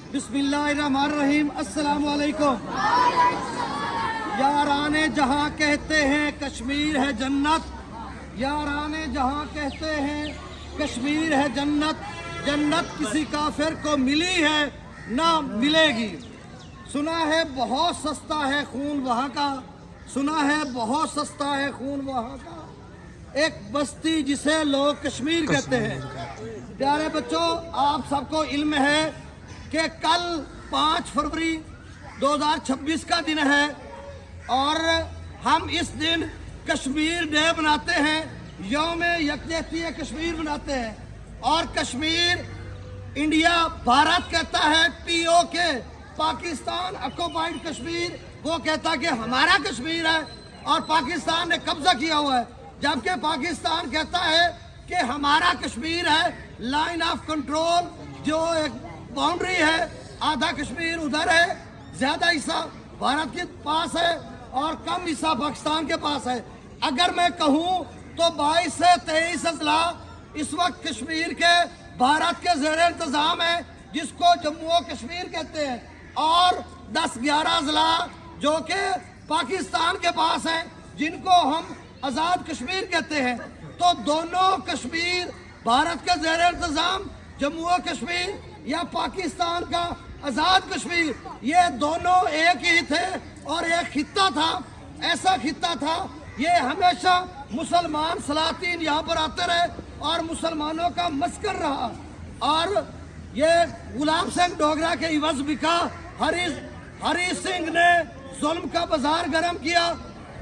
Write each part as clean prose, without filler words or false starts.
बिस्मिल्लाहिर्रहमानिर्रहीम। अस्सलाम वालेकुम। याराने जहाँ कहते हैं कश्मीर है जन्नत, याराने जहाँ कहते हैं कश्मीर है जन्नत, जन्नत किसी काफिर को मिली है ना मिलेगी। सुना है बहुत सस्ता है खून वहाँ का, सुना है बहुत सस्ता है खून वहाँ का, एक बस्ती जिसे लोग कश्मीर कहते हैं। प्यारे बच्चों, आप सबको इल्म है कि कल 5 फरवरी 2026 का दिन है और हम इस दिन कश्मीर डे मनाते हैं, यौम यकजहती कश्मीर मनाते हैं। और कश्मीर इंडिया भारत कहता है, POK पाकिस्तान ऑक्युपाइड कश्मीर, वो कहता है कि हमारा कश्मीर है और पाकिस्तान ने कब्जा किया हुआ है, जबकि पाकिस्तान कहता है कि हमारा कश्मीर है। लाइन ऑफ कंट्रोल जो एक बाउंड्री है, आधा कश्मीर उधर है, ज्यादा हिस्सा भारत के पास है और कम हिस्सा पाकिस्तान के पास है। अगर मैं कहूँ तो 22 से 23 अजला इस वक्त कश्मीर के भारत के ज़ेर इंतज़ाम है, जिसको जम्मू और कश्मीर कहते हैं, और 10-11 अजला जो कि पाकिस्तान के पास हैं, जिनको हम आज़ाद कश्मीर कहते हैं। तो दोनों कश्मीर, भारत के ज़ेर इंतज़ाम जम्मू और कश्मीर या पाकिस्तान का आज़ाद कश्मीर, ये दोनों एक ही थे और एक खित्ता था। ऐसा खित्ता था, ये हमेशा मुसलमान सलातीन यहाँ पर आते रहे और मुसलमानों का मस्कर रहा। और ये गुलाम सिंह डोगरा के इवज़ बिका। हरी सिंह ने जुल्म का बाजार गर्म किया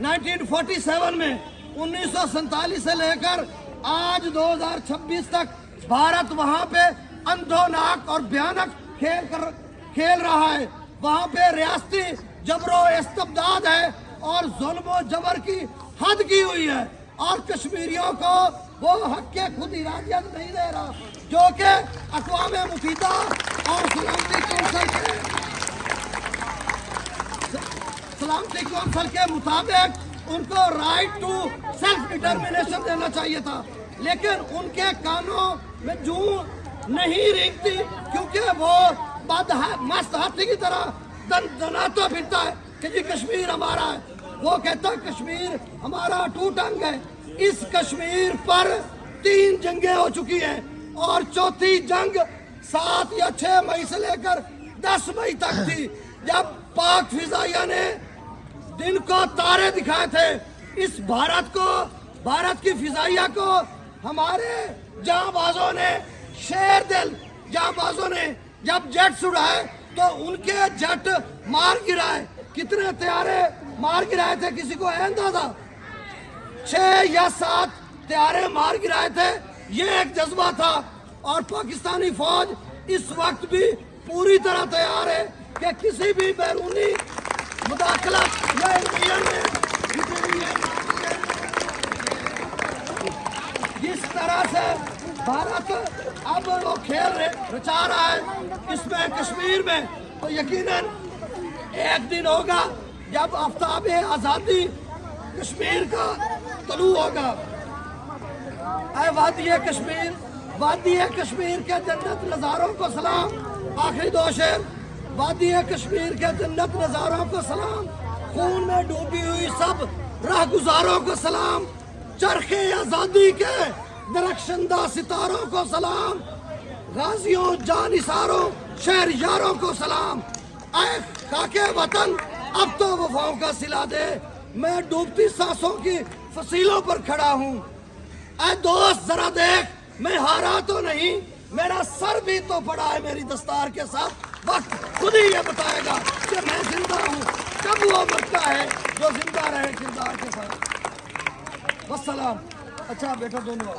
1947 में। 1947 से लेकर आज 2026 तक भारत वहाँ पे अंधोनाक और भयानक खेल रहा है। वहाँ पे रियासती जबरो इस्तबदाद है और जुल्म जबर की हद की हुई है, और कश्मीरियों को वो हक के खुद इरादियत नहीं दे रहा, जो कि अक़वाम मुत्तहिदा और सलामती कौंसिल के मुताबिक उनको राइट टू सेल्फ डिटर्मिनेशन देना चाहिए था, लेकिन उनके कानों में जूं नहीं रेंगती, क्योंकि वो मस्त हाथी की तरह दनाता फिरता है कि जी कश्मीर हमारा है। वो कहता है कश्मीर हमारा अटूट अंग है। इस कश्मीर पर 3 जंगें हो चुकी हैं और चौथी जंग 7 या 6 मई से लेकर 10 मई तक थी, जब पाक फिजाइया ने दिन को तारे दिखाए थे। इस भारत की फिजाइया को हमारे जांबाजों ने, शेर दिल जांबाजों ने जब जेट उड़ाए तो उनके जेट मार गिराए। कितने तैयारे मार गिराए थे, किसी को अंदाजा? 6 या 7 तैयारे मार गिराए थे। ये एक जज्बा था और पाकिस्तानी फौज इस वक्त भी पूरी तरह तैयार है कि किसी भी बैरूनी मुदाखलत या इंडियन में जिस तरह से भारत अब वो खेल रचा रहा है इसमें कश्मीर में, तो यकीनन एक दिन होगा जब आफ्ताब आज़ादी कश्मीर का तलू होगा। वादी कश्मीर के जन्नत नज़ारों को सलाम। आखिरी 2 शेर। वादी कश्मीर के जन्नत नज़ारों को सलाम, खून में डूबी हुई सब राह गुजारों को सलाम, चरखे आज़ादी के दरख्शंदा सितारों को सलाम, गाजियों जानिसारों शहर यारों को सलाम। ऐ काके वतन अब तो वफाओं का सिला दे, मैं डूबती सांसों की फसीलों पर खड़ा हूँ। ऐ दोस्त जरा देख, मैं हारा तो नहीं, मेरा सर भी तो पड़ा है मेरी दस्तार के साथ। वक्त खुद ही ये बताएगा कि मैं जिंदा हूँ, कब वो मरता है जो जिंदा रहे किरदार के साथ। वस्सलाम। अच्छा बेटा दोनों